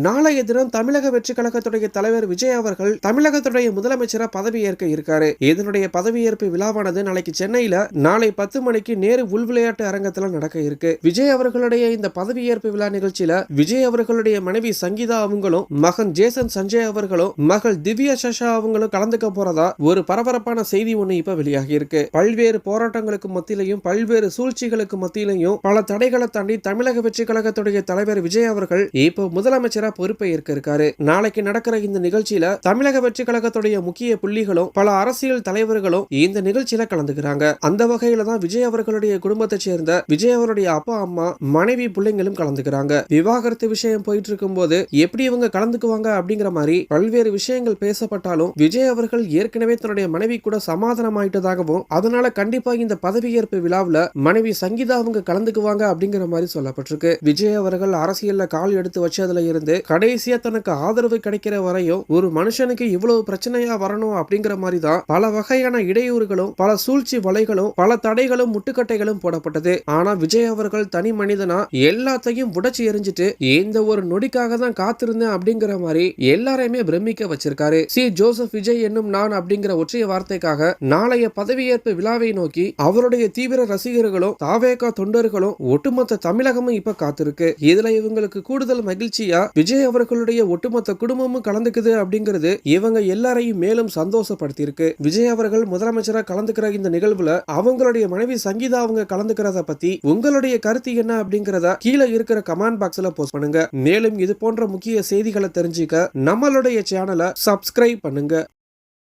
நாளைய தினம் தமிழக வெற்றி கழகத்துடைய தலைவர் விஜய் அவர்கள் தமிழகத்துடைய முதலமைச்சரா பதவியேற்க இருக்காரு. இதனுடைய பதவியேற்பு விழாவானது நாளைக்கு சென்னையில நாளை 10 மணிக்கு நேரு உள் விளையாட்டு அரங்கத்துல நடக்க இருக்கு. விஜய் அவர்களுடைய இந்த பதவியேற்பு விழா நிகழ்ச்சியில விஜய் அவர்களுடைய மனைவி சங்கீதா அவங்களும் மகன் ஜேசன் சஞ்சய் அவர்களும் மகள் திவ்யா சஷா அவங்களும் கலந்துக்க போறதா ஒரு பரபரப்பான செய்தி ஒண்ணு இப்ப வெளியாகி இருக்கு. பல்வேறு போராட்டங்களுக்கு மத்தியிலையும் பல்வேறு சூழ்ச்சிகளுக்கு மத்தியிலையும் பல தடைகளை தாண்டி தமிழக வெற்றி கழகத்துடைய தலைவர் விஜய் அவர்கள் இப்போ முதலமைச்சரா பொறுப்பை ஏற்க இருக்காரு. நாளைக்கு நடக்கிற இந்த நிகழ்ச்சியில தமிழக வெற்றி கழகத்துடைய முக்கிய புள்ளிகளும் பல அரசியல் தலைவர்களும் இந்த நிகழ்ச்சியில கலந்துக்கிறாங்க. அந்த வகையில தான் விஜய் அவர்களுடைய குடும்பத்தை சேர்ந்த விஜய் அவருடைய அப்பா அம்மா மனைவி பிள்ளைங்களும் கலந்துக்கிறாங்க. விவாகரத்து விஷயம் போயிட்டு இருக்கும் போது எப்படி இவங்க கலந்துக்குவாங்க அப்படிங்கிற மாதிரி பல்வேறு விஷயங்கள் பேசப்பட்டாலும் விஜய் அவர்கள் ஏற்கனவே தன்னுடைய மனைவி கூட சமாதானம் ஆயிட்டதாகவும் அதனால கண்டிப்பா இந்த பதவியேற்பு விழாவில் மனைவி சங்கீதா அவங்க கலந்துக்குவாங்க அப்படிங்கிற மாதிரி சொல்லப்பட்டிருக்கு. விஜய் அவர்கள் அரசியல்ல கால் எடுத்து வச்சதுல இருந்து கடைசியா தனக்கு ஆதரவு கிடைக்கிற வரையும் ஒரு மனுஷனுக்கு இவ்வளவு பிரச்சனையா வரணும் அப்படிங்கிற மாதிரி தான் பல வகையான இடையூறுகளும் பல சூழ்ச்சி வலைகளும் பல தடைகளும் முட்டுக்கட்டைகளும் போடப்பட்டது. ஆனா விஜய் அவர்கள் தனி மனிதனா எல்லாத்தையும் உடைச்சு எரிஞ்சிட்டு இந்த ஒரு நொடிக்காக தான் காத்திருந்தேன் அப்படிங்கிற மாதிரி எல்லாரையுமே பிரமிக்க வச்சிருக்காரு. சி ஜோசப் விஜய் என்னும் நான் அப்படிங்கிற ஒற்றைய வார்த்தைக்காக நாளைய பதவியேற்பு விழாவை நோக்கி அவருடைய தீவிர ரசிகர்களும் தாவேகா தொண்டர்களும் ஒட்டுமொத்த தமிழகமும் இப்ப காத்திருக்கு. இதுல இவங்களுக்கு கூடுதல் மகிழ்ச்சியா விஜய் அவர்களுடைய ஒட்டுமொத்த குடும்பமும் கலந்துக்குது அப்படிங்கிறது இவங்க எல்லாரையும் மேலும் சந்தோஷப்படுத்தி இருக்கு. விஜய் அவர்கள் முதலமைச்சரா கலந்துக்கிற இந்த நிகழ்வுல அவங்களுடைய மனைவி சங்கீதா அவங்க கலந்துக்கிறத பத்தி உங்களுடைய கருத்து என்ன அப்படிங்கறத கீழே இருக்கிற கமெண்ட் பாக்ஸ்ல போஸ்ட் பண்ணுங்க. மேலும் இது போன்ற முக்கிய செய்திகளை தெரிஞ்சுக்க நம்மளுடைய சேனலை சப்ஸ்கிரைப் பண்ணுங்க.